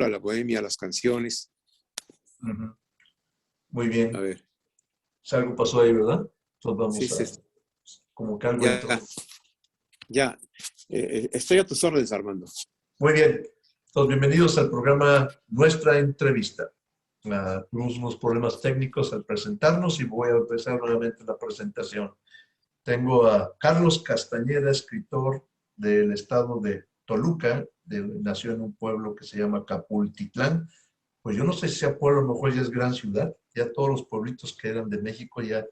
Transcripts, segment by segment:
la bohemia, las canciones. Ujú. Muy A bien. ver, Si algo pasó ahí, ¿verdad? Entonces sí, vamos sí, a, como que algo ya, entró. ya. Estoy a tus órdenes, Armando. Muy bien. Entonces, bienvenidos al programa Nuestra Entrevista. Tuvimos unos problemas técnicos al presentarnos y voy a empezar nuevamente la presentación. Tengo a Carlos Castañeda, escritor del estado de Toluca, nació en un pueblo que se llama Capultitlán. Pues yo no sé si sea pueblo, a lo mejor ya es gran ciudad, ya todos los pueblitos que eran de México ya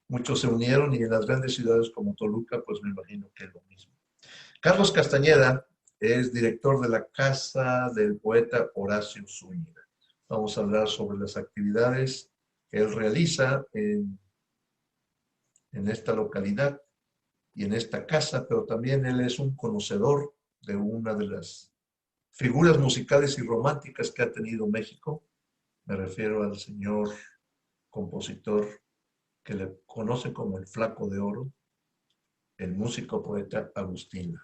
muchos se unieron y en las grandes ciudades como Toluca, pues me imagino que es lo mismo. Carlos Castañeda es director de la Casa del Poeta Horacio Zúñiga. Vamos a hablar sobre las actividades que él realiza en esta localidad y en esta casa, pero también él es un conocedor de una de las figuras musicales y románticas que ha tenido México. Me refiero al señor compositor que le conoce como el Flaco de Oro, el músico poeta Agustín.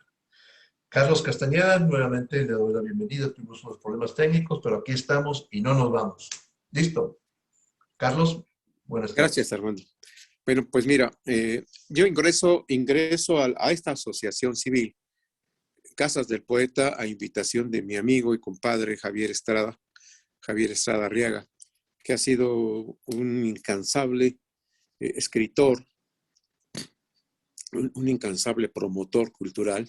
Carlos Castañeda, nuevamente le doy la bienvenida. Tuvimos unos problemas técnicos, pero aquí estamos y no nos vamos. ¿Listo? Carlos, buenas Gracias, tardes. Armando. Bueno, pues mira, yo ingreso a esta asociación civil, Casas del Poeta, a invitación de mi amigo y compadre Javier Estrada Arriaga, que ha sido un incansable escritor, un incansable promotor cultural.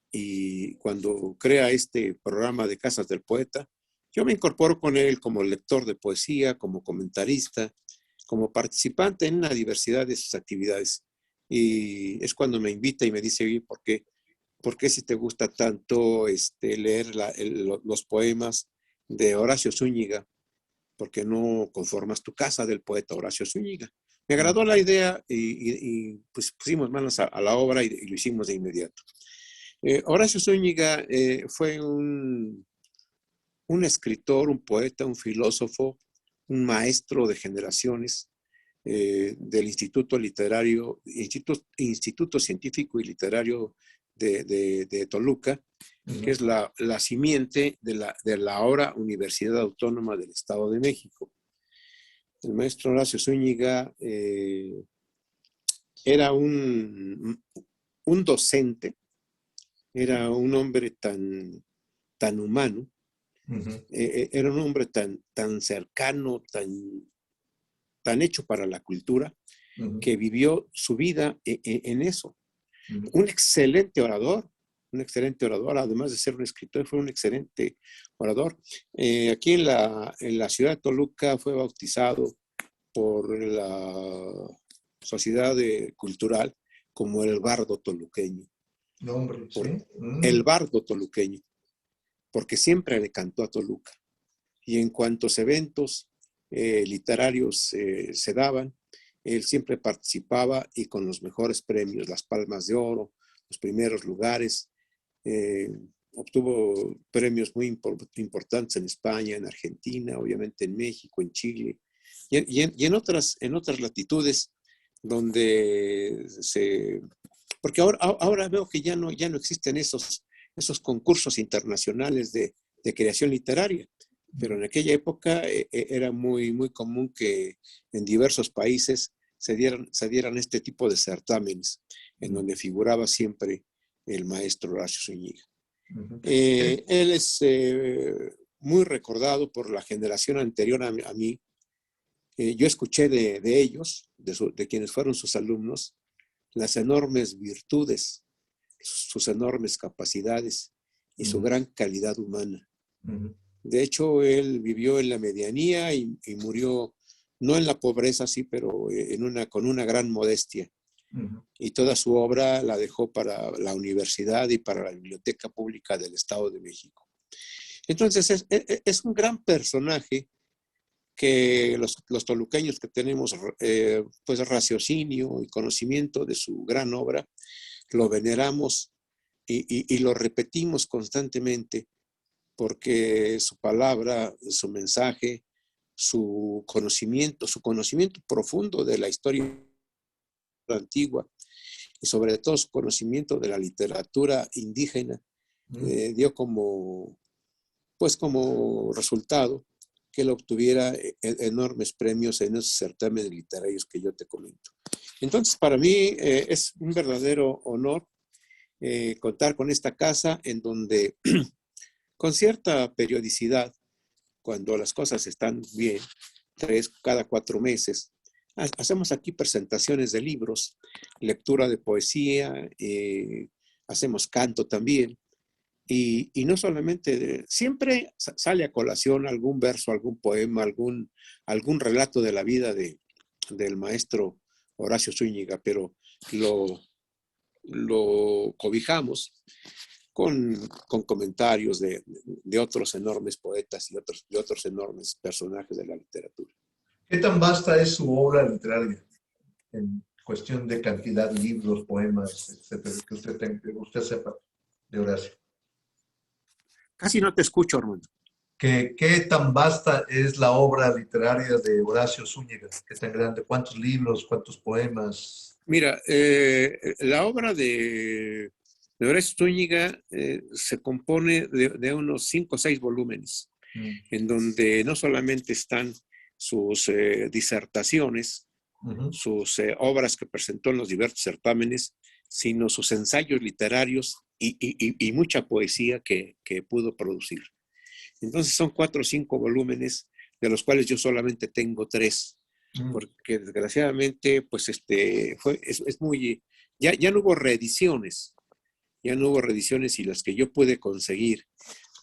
Y cuando crea este programa de Casas del Poeta, yo me incorporo con él como lector de poesía, como comentarista, como participante en una diversidad de sus actividades. Y es cuando me invita y me dice, oye, ¿por qué si te gusta tanto leer los poemas de Horacio Zúñiga? ¿Por qué no conformas tu casa del poeta Horacio Zúñiga? Me agradó la idea y pues pusimos manos a la obra y lo hicimos de inmediato. Horacio Zúñiga fue un escritor, un poeta, un filósofo, un maestro de generaciones del Instituto Literario, Instituto Científico y Literario de Toluca, Uh que -huh. es la simiente de la ahora Universidad Autónoma del Estado de México. El maestro Horacio Zúñiga era un docente, era un hombre tan humano, Uh -huh. era un hombre tan cercano, tan hecho para la cultura, Uh -huh. que vivió su vida en eso. Uh -huh. Un excelente orador, además de ser un escritor, fue un excelente orador. Aquí en la ciudad de Toluca fue bautizado por la Sociedad Cultural como el bardo toluqueño, Nombre, por ¿sí? el bardo toluqueño, porque siempre le cantó a Toluca. Y en cuantos eventos literarios se daban, él siempre participaba y con los mejores premios, las Palmas de Oro, los primeros lugares. Eh, Obtuvo premios muy importantes en España, en Argentina, obviamente en México, en Chile y en otras latitudes donde se... Porque ahora veo que ya no existen esos concursos internacionales de creación literaria, pero en aquella época era muy común que en diversos países se dieran este tipo de certámenes, en donde figuraba siempre el maestro Horacio Zúñiga. Uh -huh. Él es muy recordado por la generación anterior a mí. Yo escuché de ellos, de quienes fueron sus alumnos, las enormes virtudes, sus enormes capacidades y su gran calidad humana. Uh -huh. De hecho, él vivió en la medianía y murió no en la pobreza, sí, pero con una gran modestia. Uh -huh. Y toda su obra la dejó para la universidad y para la Biblioteca Pública del Estado de México. Entonces, es un gran personaje que los toluqueños que tenemos pues raciocinio y conocimiento de su gran obra, lo veneramos y lo repetimos constantemente porque su palabra, su mensaje, su conocimiento profundo de la historia antigua y sobre todo su conocimiento de la literatura indígena dio como pues como resultado que él obtuviera enormes premios en esos certámenes literarios que yo te comento. Entonces, para mí es un verdadero honor contar con esta casa en donde con cierta periodicidad, cuando las cosas están bien, cada 4 meses, hacemos aquí presentaciones de libros, lectura de poesía, hacemos canto también. Y no solamente, siempre sale a colación algún verso, algún poema, algún relato de la vida del maestro Horacio Zúñiga, pero lo cobijamos con comentarios de otros enormes poetas y otros enormes personajes de la literatura. ¿Qué tan vasta es su obra literaria en cuestión de cantidad de libros, poemas, etcétera, que usted sepa de Horacio? Casi no te escucho, Armando. ¿Qué tan vasta es la obra literaria de Horacio Zúñiga? ¿Qué tan grande? ¿Cuántos libros? ¿Cuántos poemas? Mira, la obra de Horacio Zúñiga se compone de unos 5 o 6 volúmenes, en donde no solamente están sus disertaciones, sus obras que presentó en los diversos certámenes, sino sus ensayos literarios y mucha poesía que pudo producir. Entonces son 4 o 5 volúmenes, de los cuales yo solamente tengo 3, porque desgraciadamente, pues es muy, ya no hubo reediciones, y las que yo pude conseguir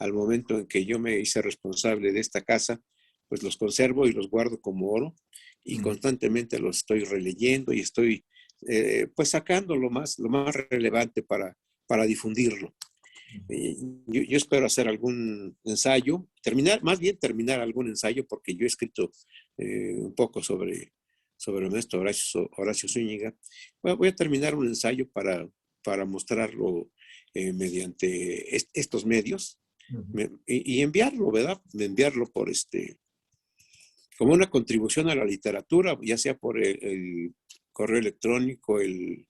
al momento en que yo me hice responsable de esta casa, pues los conservo y los guardo como oro, y constantemente los estoy releyendo y estoy pues sacando lo más relevante para difundirlo. Yo espero hacer algún ensayo, más bien terminar algún ensayo, porque yo he escrito un poco sobre el maestro Horacio Zúñiga. Voy a terminar un ensayo para mostrarlo mediante estos medios y enviarlo, ¿verdad? Enviarlo como una contribución a la literatura, ya sea por el correo electrónico, el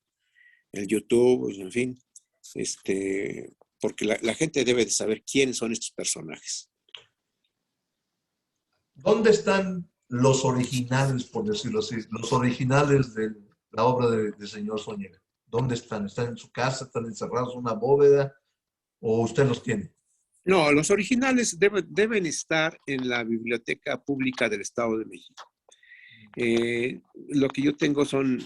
YouTube, en fin, porque la gente debe de saber quiénes son estos personajes. ¿Dónde están los originales, por decirlo así, los originales de la obra del señor Zúñiga? ¿Dónde están? ¿Están en su casa? ¿Están encerrados en una bóveda? ¿O usted los tiene? No, los originales deben estar en la Biblioteca Pública del Estado de México. Lo que yo tengo son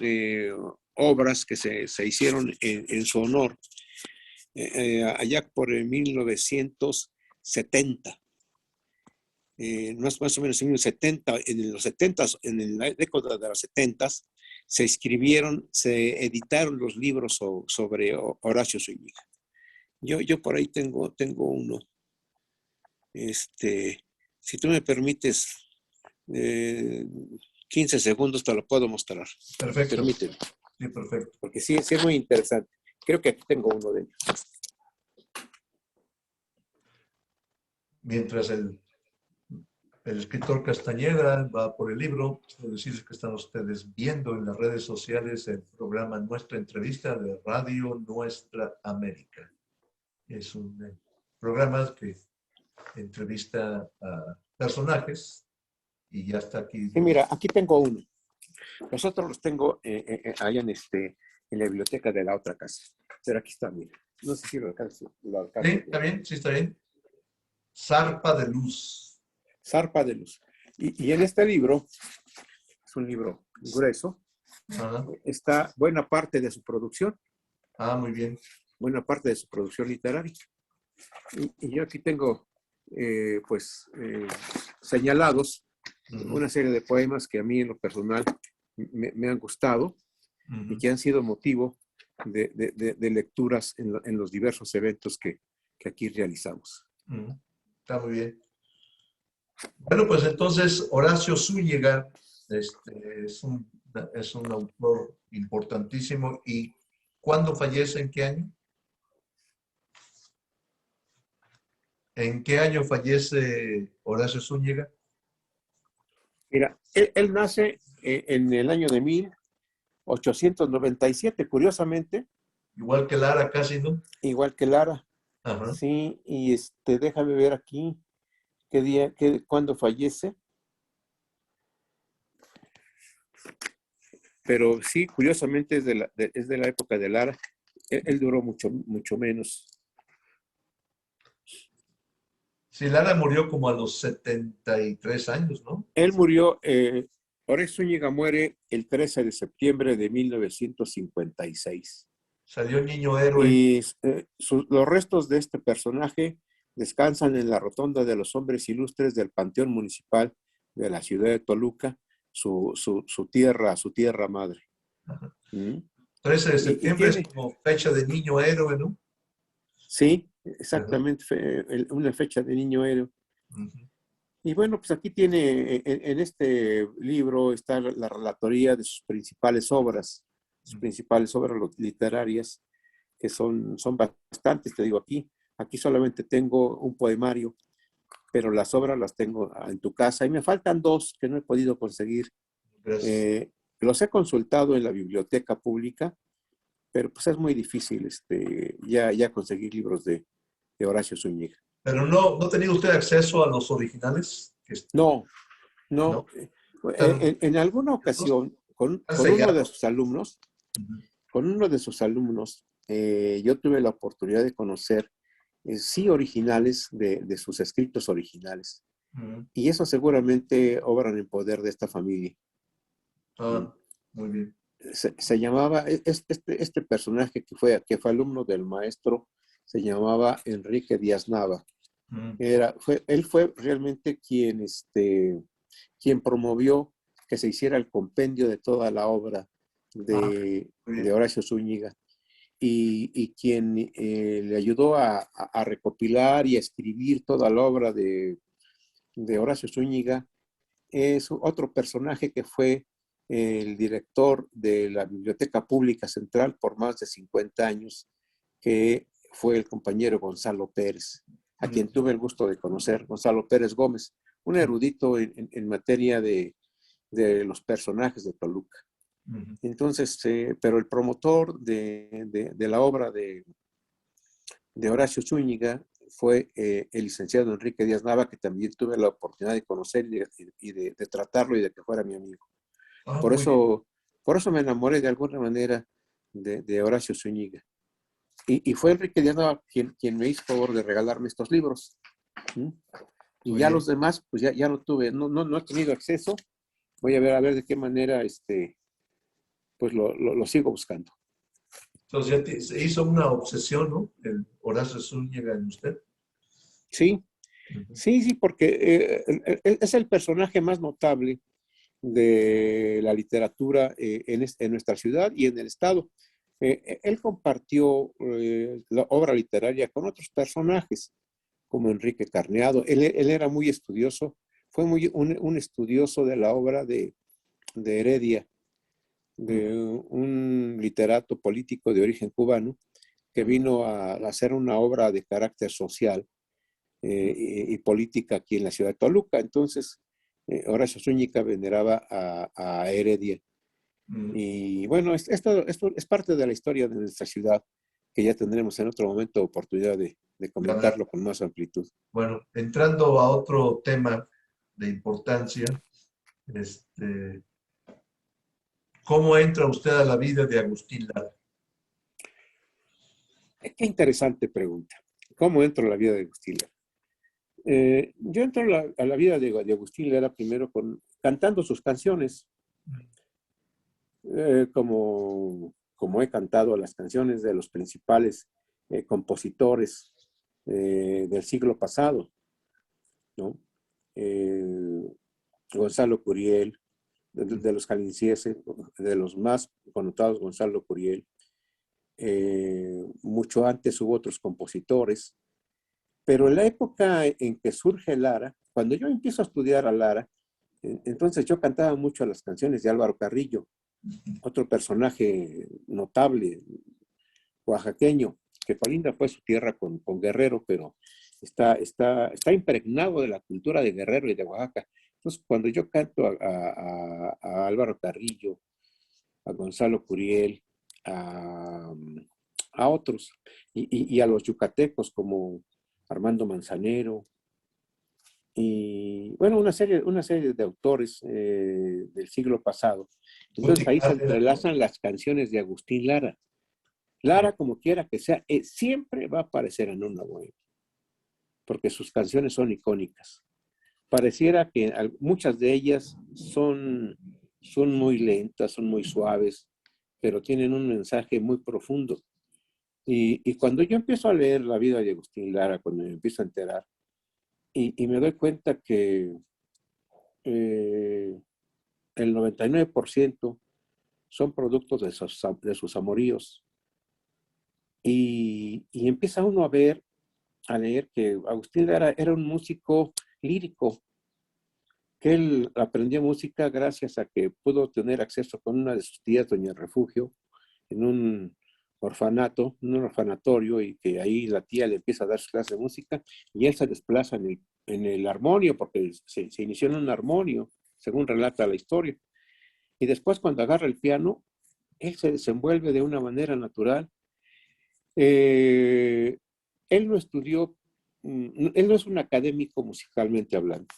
obras que se hicieron en su honor allá por 1970. Más o menos en los 70, en la década de los 70, se editaron los libros sobre Horacio Zúñiga. Yo por ahí tengo uno. Si tú me permites 15 segundos, te lo puedo mostrar. Perfecto. Permíteme. Sí, perfecto. Porque sí es muy interesante. Creo que aquí tengo uno de ellos. Mientras el escritor Castañeda va por el libro, quiero decirles que están ustedes viendo en las redes sociales el programa Nuestra Entrevista de Radio Nuestra América. Es un programa que entrevista a personajes y ya está aquí. Sí, mira, aquí tengo uno. Los otros los tengo allá en la biblioteca de la otra casa. Pero aquí está, mira. No sé si lo alcanzo. Sí, está bien, sí, está bien. Zarpa de luz. Zarpa de luz. Y en este libro, es un libro grueso, está buena parte de su producción. Ah, muy bien. Buena parte de su producción literaria. Y yo aquí tengo, señalados una serie de poemas que a mí en lo personal me han gustado y que han sido motivo de lecturas en los diversos eventos que aquí realizamos. Está muy bien. Bueno, pues entonces Horacio Zúñiga es un autor importantísimo. ¿Y cuándo fallece? ¿En qué año? ¿En qué año fallece Horacio Zúñiga? Mira, él nace en el año de 1897, curiosamente. Igual que Lara, casi, ¿no? Igual que Lara. Ajá. Sí, y déjame ver aquí. ¿Qué día, cuándo fallece? Pero sí, curiosamente es de la época de Lara. Él duró mucho, mucho menos. Sí, Lara murió como a los 73 años, ¿no? Él murió, Horacio Zúñiga muere el 13 de septiembre de 1956. Salió niño héroe. Y los restos de este personaje descansan en la Rotonda de los Hombres Ilustres del Panteón Municipal de la ciudad de Toluca, su tierra madre. Ajá. ¿Mm? 13 de Y septiembre es tiene, como fecha de niño héroe, ¿no? sí, Ajá. exactamente, una fecha de niño héroe. Ujú. Y bueno, pues aquí tiene, en este libro está la relatoría de sus principales obras literarias, que son bastantes, te digo aquí. Aquí solamente tengo un poemario, pero las obras las tengo en tu casa y me faltan dos que no he podido conseguir. Gracias. Eh, los he consultado en la biblioteca pública, pero pues es muy difícil ya conseguir libros de Horacio Zúñiga. Pero no ha tenido usted acceso a los originales, No, no. ¿no? Están, En alguna ¿ciertos? ocasión, Están sellados. Ujú. con uno de sus alumnos, yo tuve la oportunidad de conocer, sí, originales de sus escritos originales. Ujú. Y eso seguramente obran en poder de esta familia. ¿Mm? Ah, muy bien. Se llamaba, este personaje que fue alumno del maestro, se llamaba Enrique Díaz Nava. Ujú. Él fue realmente quien promovió que se hiciera el compendio de toda la obra Ah, de, muy de bien. Horacio Zúñiga y quien le ayudó a recopilar y a escribir toda la obra de Horacio Zúñiga es otro personaje que fue el director de la Biblioteca Pública Central por más de 50 años, que fue el compañero Gonzalo Pérez, a quien Ujú. tuve el gusto de conocer, Gonzalo Pérez Gómez, un erudito en materia de los personajes de Toluca. Ujú. Entonces, pero el promotor de la obra de Horacio Zúñiga fue el licenciado Enrique Díaz Nava, que también tuve la oportunidad de conocer y de tratarlo y de que fuera mi amigo. Ah, Por muy bien. eso, por eso me enamoré de alguna manera de Horacio Zúñiga. Y fue Enrique Díaz Nava quien me hizo favor de regalarme estos libros. ¿Mm? Y Muy ya bien. los demás, pues ya no tuve, no he tenido acceso. Voy a ver de qué manera pues lo sigo buscando. Entonces ya se hizo una obsesión, ¿no? El Horacio Zúñiga en usted. Sí, Ujú. sí, porque es el personaje más notable de la literatura en nuestra ciudad y en el estado. Él compartió la obra literaria con otros personajes, como Enrique Carneado. Él era muy estudioso, fue un estudioso de la obra de Heredia, Ujú. de un literato político de origen cubano que vino a hacer una obra de carácter social y política aquí en la ciudad de Toluca. Entonces, Horacio Zúñiga veneraba a Heredia. Ujú. Y bueno, esto es parte de la historia de nuestra ciudad, que ya tendremos en otro momento oportunidad de De hablar. comentarlo con más amplitud. Bueno, entrando a otro tema de importancia, este, ¿cómo entra usted a la vida de Agustín Lara? Qué interesante pregunta. ¿Cómo entro a la vida de Agustín Lara? Yo entro a la vida de Agustín Lara primero cantando sus canciones, como he cantado las canciones de los principales compositores del siglo pasado, ¿no? Eh, Gonzalo Curiel, de los jaliscienses, de los más connotados, Gonzalo Curiel. Mucho antes hubo otros compositores, pero en la época en que surge Lara, cuando yo empiezo a estudiar a Lara, entonces yo cantaba mucho las canciones de Álvaro Carrillo, otro personaje notable, oaxaqueño, que colinda fue su tierra con Guerrero, pero está impregnado de la cultura de Guerrero y de Oaxaca. Entonces, cuando yo canto a Álvaro Carrillo, a Gonzalo Curiel, a, a otros, y a los yucatecos como Armando Manzanero, y bueno, una serie de autores del siglo pasado. Entonces ahí se Musical era como... entrelazan las canciones de Agustín Lara. Lara, como quiera que sea, siempre va a aparecer en una bohemia, porque sus canciones son icónicas. Pareciera que muchas de ellas son muy lentas, son muy suaves, pero tienen un mensaje muy profundo. Y cuando yo empiezo a leer la vida de Agustín Lara, cuando me empiezo a enterar, y me doy cuenta que eh, el 99% son productos de sus amoríos. Y empieza uno a leer que Agustín Lara era un músico lírico, que él aprendió música gracias a que pudo tener acceso con una de sus tías, doña Refugio, en un orfanato, en un orfanatorio, y que ahí la tía le empieza a dar su clase de música, y él se desplaza en el armonio, porque se inició en un armonio, según relata la historia. Y después, cuando agarra el piano, él se desenvuelve de una manera natural. Eh, él no estudió, él no es un académico musicalmente hablando,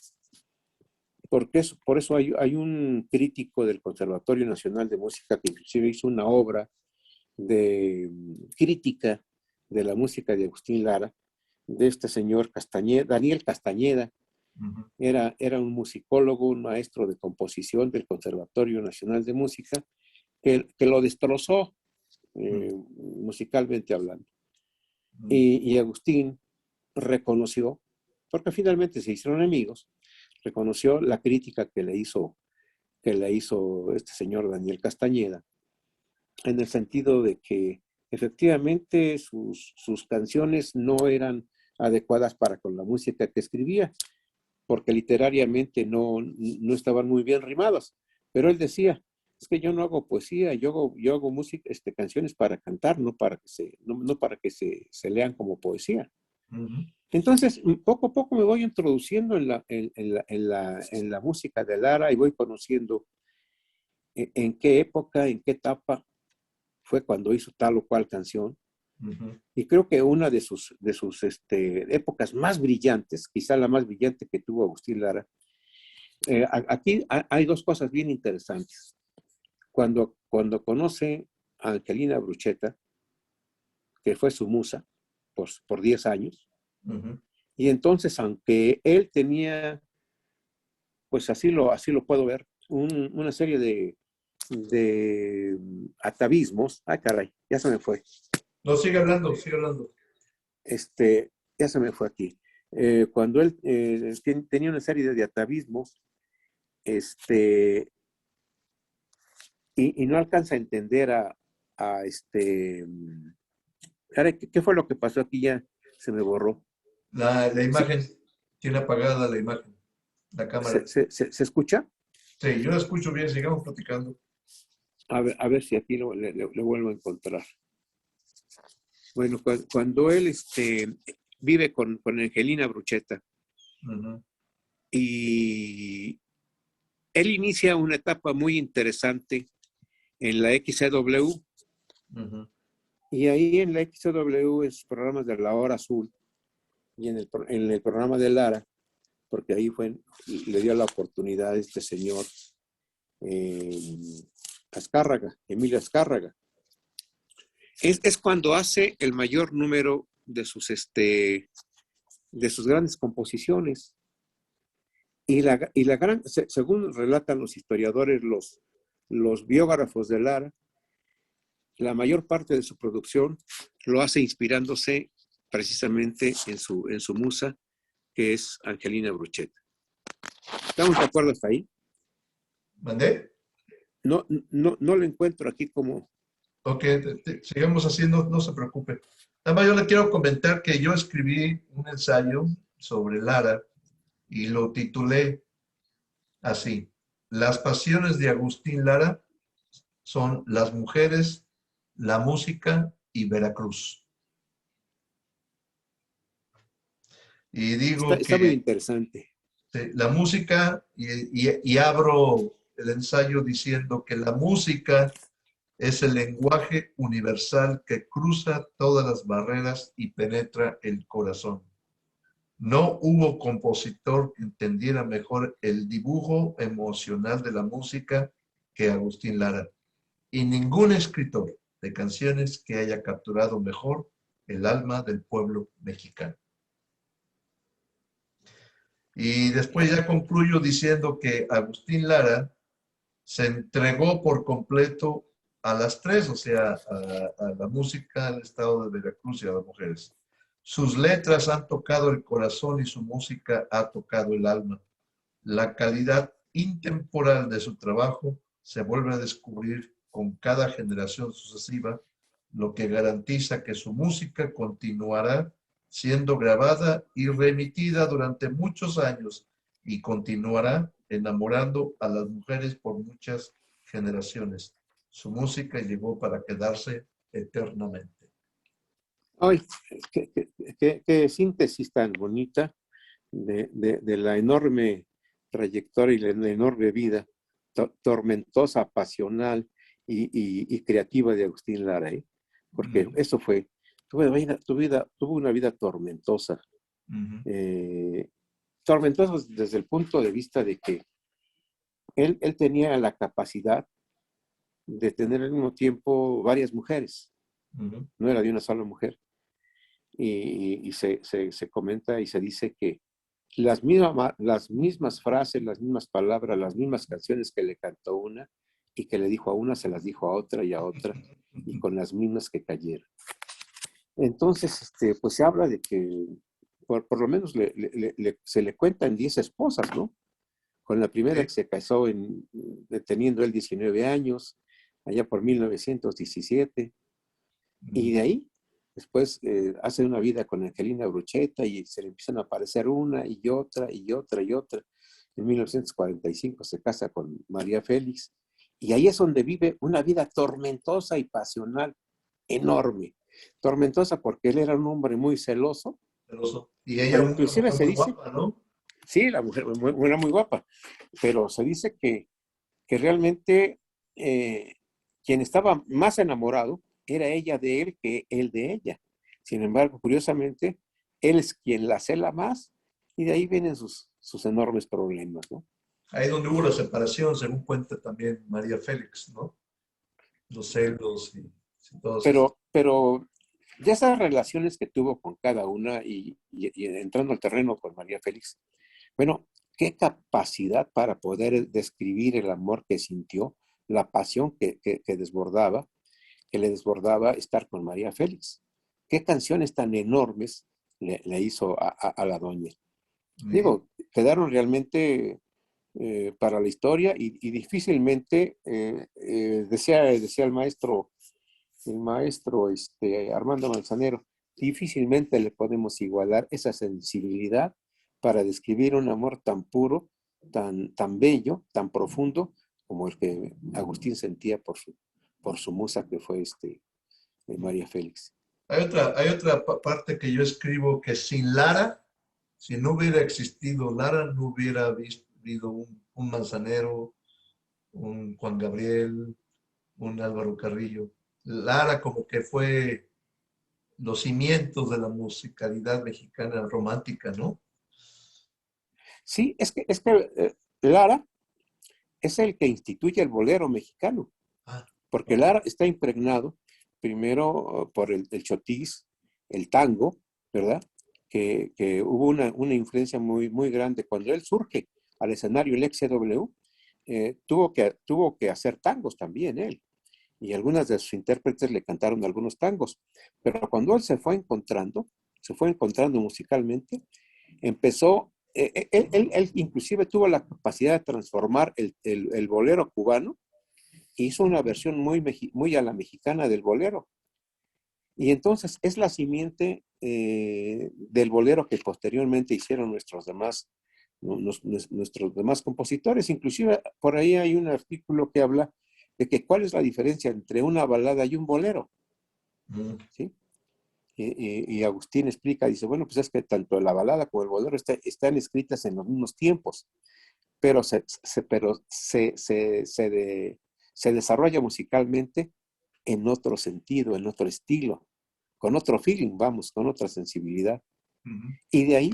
porque por eso hay un crítico del Conservatorio Nacional de Música que inclusive hizo una obra de crítica de la música de Agustín Lara, de este señor Castañeda, Daniel Castañeda. Era un musicólogo, un maestro de composición del Conservatorio Nacional de Música, que lo destrozó musicalmente hablando. Y Agustín reconoció, porque finalmente se hicieron amigos, reconoció la crítica que le hizo este señor Daniel Castañeda, en el sentido de que efectivamente sus canciones no eran adecuadas para con la música que escribía, porque literariamente no estaban muy bien rimadas. Pero él decía, es que yo no hago poesía, yo hago música, canciones para cantar, no para que se lean como poesía. Entonces, poco a poco me voy introduciendo en la música de Lara, y voy conociendo en qué época, en qué etapa fue cuando hizo tal o cual canción. Y creo que una de sus épocas más brillantes, quizá la más brillante que tuvo Agustín Lara, aquí hay dos cosas bien interesantes. Cuando conoce a Angelina Bruchetta, que fue su musa por 10 años, y entonces, aunque él tenía, pues así lo puedo ver, una serie de atavismos. Ay, caray, ya se me fue. No, sigue hablando, sigue hablando. Ya se me fue aquí. Cuando él tenía una serie de atavismos, y no alcanza a entender ¿qué fue lo que pasó aquí? Ya se me borró. La Sí, imagen, tiene apagada la imagen, la cámara. ¿se escucha? Sí, yo la escucho bien, sigamos platicando. A ver si aquí le vuelvo a encontrar. Bueno, cuando él vive con Angelina Bruchetta, y él inicia una etapa muy interesante en la XCW, y ahí en la XCW, en sus programas de La Hora Azul, y en el programa de Lara, porque ahí le dio la oportunidad a este señor Azcárraga, Emilio Azcárraga. Es cuando hace el mayor número de sus grandes composiciones. Y la gran, según relatan los historiadores, los biógrafos de Lara, la mayor parte de su producción lo hace inspirándose precisamente en su musa, que es Angelina Bruchetta. ¿Estamos de acuerdo hasta ahí? ¿Mandé? No lo encuentro aquí como... Ok, sigamos haciendo, no se preocupe. Nada más yo le quiero comentar que yo escribí un ensayo sobre Lara y lo titulé así: Las pasiones de Agustín Lara son las mujeres, la música y Veracruz. Y digo Está muy que interesante. la música, y abro el ensayo diciendo que la música es el lenguaje universal que cruza todas las barreras y penetra el corazón. No hubo compositor que entendiera mejor el dibujo emocional de la música que Agustín Lara, y ningún escritor de canciones que haya capturado mejor el alma del pueblo mexicano. Y después ya concluyo diciendo que Agustín Lara se entregó por completo a las tres, o sea, a la música, al estado de Veracruz y a las mujeres. Sus letras han tocado el corazón y su música ha tocado el alma. La calidad intemporal de su trabajo se vuelve a descubrir con cada generación sucesiva, lo que garantiza que su música continuará siendo grabada y remitida durante muchos años y continuará enamorando a las mujeres por muchas generaciones. Su música llegó para quedarse eternamente. Ay, qué síntesis tan bonita de la enorme trayectoria y la enorme vida tormentosa, pasional y creativa de Agustín Lara, ¿eh? Porque eso fue, tuvo una vida tormentosa. Tormentosa desde el punto de vista de que él tenía la capacidad de tener al mismo tiempo varias mujeres. No era de una sola mujer. Y se comenta y se dice que las mismas frases, las mismas palabras, las mismas canciones que le cantó una y que le dijo a una, se las dijo a otra y a otra, y con las mismas que cayeron. Entonces, pues se habla de que por lo menos se le cuentan 10 esposas, ¿no? Con la primera que se casó teniendo él 19 años, allá por 1917, y de ahí después hace una vida con Angelina Bruchetta y se le empiezan a aparecer una y otra y otra y otra. En 1945 se casa con María Félix y ahí es donde vive una vida tormentosa y pasional enorme. Tormentosa porque él era un hombre muy celoso. Y ella Pero una inclusive mujer se muy dice, guapa, ¿no? sí, la mujer era muy guapa, pero se dice que realmente quien estaba más enamorado era ella de él que él de ella. Sin embargo, curiosamente, él es quien la cela más y de ahí vienen sus enormes problemas, ¿no? Ahí donde hubo la separación, según cuenta también María Félix, ¿no? Los celos y todo eso. Pero ya esas relaciones que tuvo con cada una y entrando al terreno con María Félix, bueno, qué capacidad para poder describir el amor que sintió, la pasión que desbordaba, que le desbordaba estar con María Félix. Qué canciones tan enormes le hizo a la doña. Digo, quedaron realmente para la historia y difícilmente, decía el maestro Armando Manzanero, difícilmente le podemos igualar esa sensibilidad para describir un amor tan puro, tan bello, tan profundo, como el que Agustín sentía por su musa que fue María Félix. Hay otra parte que yo escribo que sin Lara, si no hubiera existido Lara, no hubiera habido un Manzanero, un Juan Gabriel, un Álvaro Carrillo. Lara como que fue los cimientos de la musicalidad mexicana romántica, ¿no? Sí, es que Lara es el que instituye el bolero mexicano, porque Lara está impregnado primero por el chotis, el tango, ¿verdad? Que hubo una influencia muy grande. Cuando él surge al escenario, el XCW, tuvo que hacer tangos también él. Y algunas de sus intérpretes le cantaron algunos tangos. Pero cuando él se fue encontrando musicalmente, empezó, él inclusive tuvo la capacidad de transformar el bolero cubano, e hizo una versión muy a la mexicana del bolero. Y entonces es la simiente del bolero que posteriormente hicieron nuestros demás compositores. Inclusive por ahí hay un artículo que habla de que cuál es la diferencia entre una balada y un bolero. ¿Sí? Y Agustín explica, dice, bueno, pues es que tanto la balada como el bolero están escritas en los mismos tiempos, pero se desarrolla musicalmente en otro sentido, en otro estilo, con otro feeling, vamos, con otra sensibilidad. Y de ahí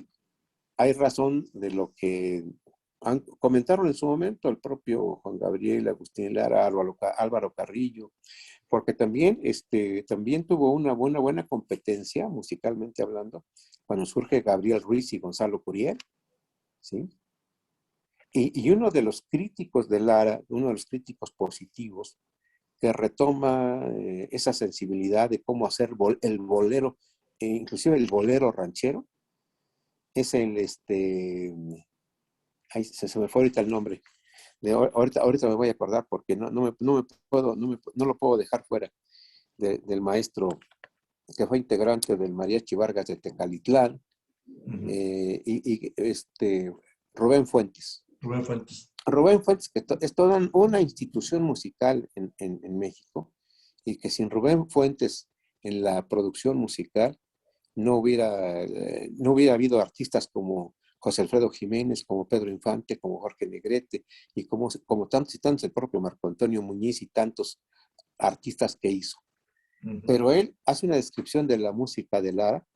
hay razón de lo que comentaron en su momento el propio Juan Gabriel, Agustín Lara, Álvaro Carrillo, porque también, también tuvo una buena competencia, musicalmente hablando, cuando surge Gabriel Ruiz y Gonzalo Curiel, ¿sí? Y uno de los críticos de Lara, uno de los críticos positivos, que retoma esa sensibilidad de cómo hacer el bolero, inclusive el bolero ranchero, es ay, se me fue ahorita el nombre, ahorita me voy a acordar porque no lo puedo dejar fuera del maestro que fue integrante del Mariachi Vargas de Tecalitlán, Rubén Fuentes. Rubén Fuentes. Rubén Fuentes, que es toda una institución musical en México, y que sin Rubén Fuentes en la producción musical no hubiera habido artistas como José Alfredo Jiménez, como Pedro Infante, como Jorge Negrete, y como tantos y tantos, el propio Marco Antonio Muñiz y tantos artistas que hizo. Pero él hace una descripción de la música de Lara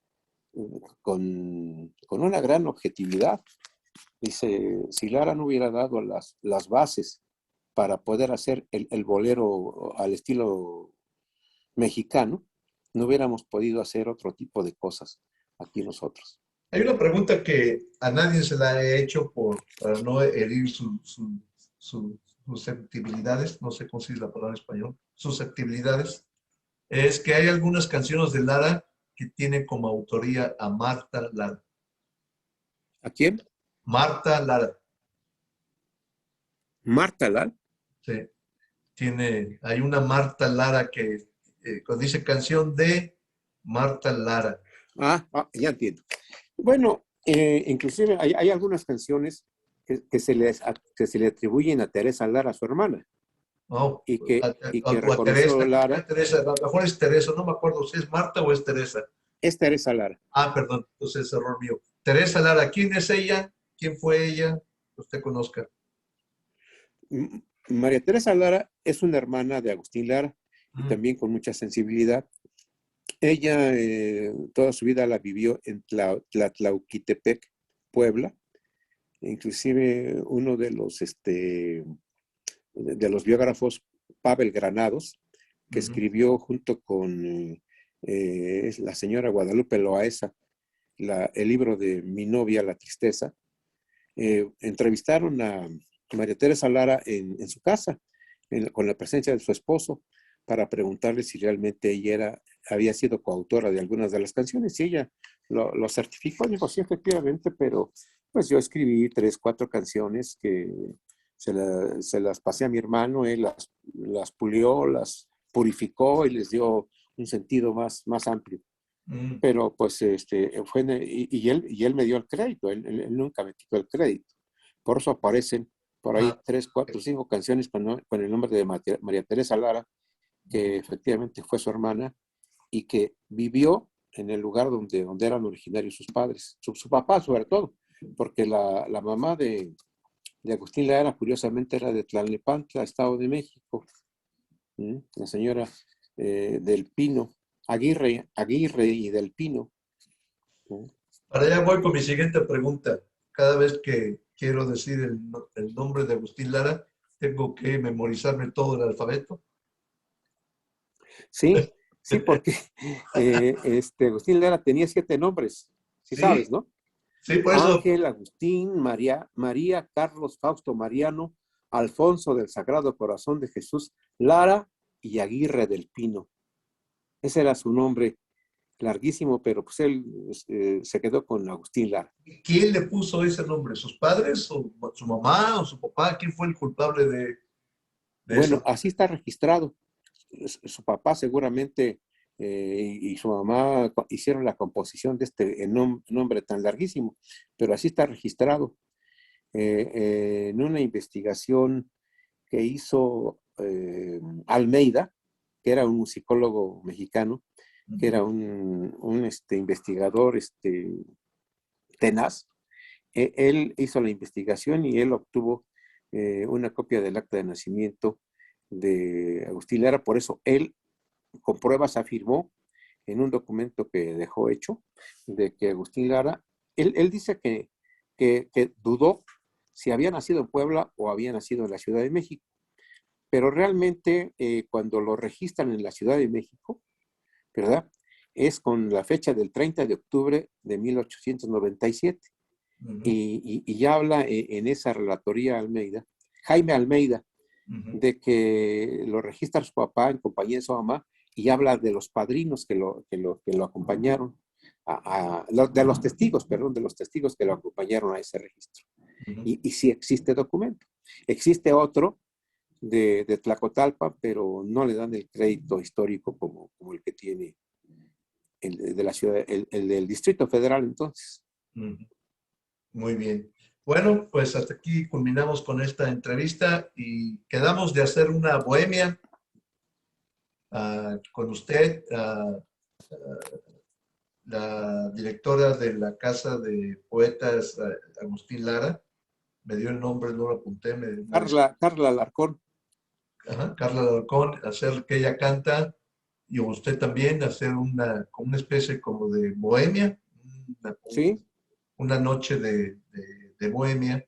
con una gran objetividad. Dice, si Lara no hubiera dado las bases para poder hacer el bolero al estilo mexicano, no hubiéramos podido hacer otro tipo de cosas aquí nosotros. Hay una pregunta que a nadie se la he hecho para no herir sus susceptibilidades, no sé cómo se dice la palabra en español, susceptibilidades, es que hay algunas canciones de Lara que tienen como autoría a Marta Lara. ¿A quién? Marta Lara. Marta Lara. Sí, hay una Marta Lara que cuando dice canción de Marta Lara. Ya entiendo. Bueno, inclusive hay algunas canciones que se le atribuyen a Teresa Lara, su hermana, Oh, y que o a Teresa, reconoció Lara. Teresa, a lo mejor es Teresa, no me acuerdo si es Marta o es Teresa. Es Teresa Lara. Perdón, entonces es error mío. Teresa Lara, ¿quién es ella? ¿Quién fue ella? Usted conozca. María Teresa Lara es una hermana de Agustín Lara y Mm. también con mucha sensibilidad. Ella toda su vida la vivió en Tlatlauquitepec, Puebla. Inclusive uno de los biógrafos, Pavel Granados, que escribió junto con la señora Guadalupe Loaesa el libro de Mi novia, la tristeza, entrevistaron a María Teresa Lara en su casa, con la presencia de su esposo, para preguntarle si realmente ella había sido coautora de algunas de las canciones, y ella lo certificó. Dijo, sí, efectivamente, pero pues yo escribí 3, 4 canciones que se las pasé a mi hermano, él las pulió, las purificó y les dio un sentido más amplio. Pero pues y él me dio el crédito, él nunca me quitó el crédito. Por eso aparecen por ahí 3, 4, 5 canciones con el nombre de María Teresa Lara, que efectivamente fue su hermana y que vivió en el lugar donde eran originarios sus padres, su papá sobre todo, porque la mamá de Agustín Lara, curiosamente, era de Tlalnepantla, Estado de México, la señora del Pino, Aguirre y del Pino. Para allá voy con mi siguiente pregunta. Cada vez que quiero decir el nombre de Agustín Lara, tengo que memorizarme todo el alfabeto. Sí, porque Agustín Lara tenía 7 nombres, sí Sí, sabes, ¿no? sí, por eso. Ángel, Agustín, María, Carlos, Fausto, Mariano, Alfonso del Sagrado Corazón de Jesús, Lara y Aguirre del Pino. Ese era su nombre larguísimo, pero pues él se quedó con Agustín Lara. ¿Quién le puso ese nombre? ¿Sus padres? ¿O su mamá? ¿O su papá? ¿Quién fue el culpable de Bueno, eso? así está registrado. Su papá seguramente y su mamá hicieron la composición de este nombre tan larguísimo, pero así está registrado. En una investigación que hizo Almeida, que era un musicólogo mexicano, que era un investigador tenaz. Él hizo la investigación y él obtuvo una copia del acta de nacimiento de Agustín Lara. Por eso él, con pruebas, afirmó en un documento que dejó hecho de que Agustín Lara, él dice que que dudó si había nacido en Puebla o había nacido en la Ciudad de México. Pero realmente cuando lo registran en la Ciudad de México, ¿verdad? Es con la fecha del 30 de octubre de 1897. Ujú, Y ya habla en esa relatoría Almeida, Jaime Almeida, ujú. de que lo registra su papá en compañía de su mamá y habla de los padrinos que lo acompañaron, de los testigos, perdón, de los testigos que lo acompañaron a ese registro. Ujú. Y sí existe documento. Existe otro de Tlacotalpa, pero no le dan el crédito histórico como el que tiene el de la ciudad, el del Distrito Federal entonces. Ujú. Muy bien. Bueno, pues hasta aquí culminamos con esta entrevista y quedamos de hacer una bohemia con usted, la directora de la Casa de Poetas, Agustín Lara. Me dio el nombre, no lo apunté, me dio una Carla Alarcón. Ajá, Carla Alarcón, hacer que ella canta y usted también hacer como una especie como de bohemia, una, Sí, una noche de bohemia.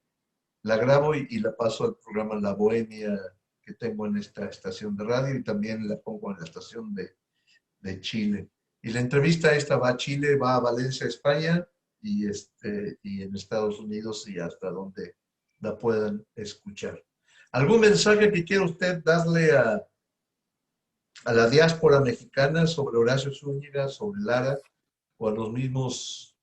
La grabo y la paso al programa La Bohemia que tengo en esta estación de radio y también la pongo en la estación de Chile. Y la entrevista esta va a Chile, va a Valencia, España y en Estados Unidos y hasta donde la puedan escuchar. ¿Algún mensaje que quiera usted darle a la diáspora mexicana sobre Horacio Zúñiga, sobre Lara o a los mismos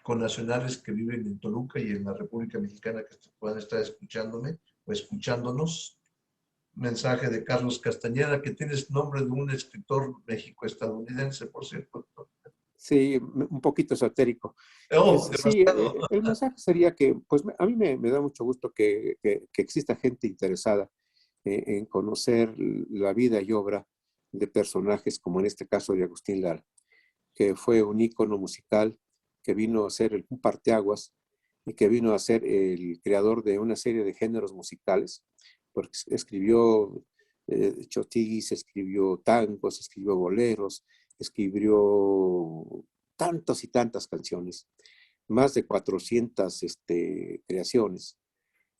connacionales que viven en Toluca y en la República Mexicana que puedan estar escuchándome o escuchándonos? Mensaje de Carlos Castañeda, que tienes nombre de un escritor mexico-estadounidense, por cierto. sí, un poquito esotérico. Oh, Sí, demasiado. el mensaje sería que, pues a mí me da mucho gusto que exista gente interesada en conocer la vida y obra de personajes como en este caso de Agustín Lara, que fue un ícono musical, que vino a ser un parteaguas y que vino a ser el creador de una serie de géneros musicales, porque escribió chotis, escribió tangos, escribió boleros, escribió tantas y tantas canciones, más de 400 creaciones,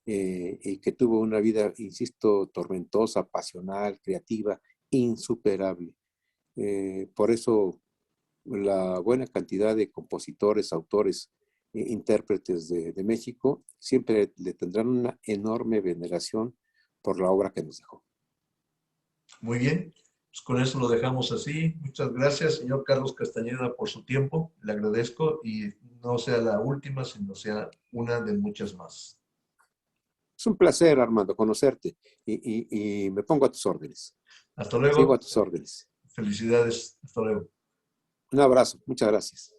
y que tuvo una vida, insisto, tormentosa, pasional, creativa, insuperable. Por eso la buena cantidad de compositores, autores, intérpretes de México siempre le tendrán una enorme veneración por la obra que nos dejó. Muy bien, pues con eso lo dejamos así. Muchas gracias, señor Carlos Castañeda, por su tiempo. Le agradezco y no sea la última, sino sea una de muchas más. Es un placer, Armando, conocerte y me pongo a tus órdenes. Hasta Sigo luego. a tus órdenes. Felicidades. Hasta luego. Un abrazo. Muchas gracias.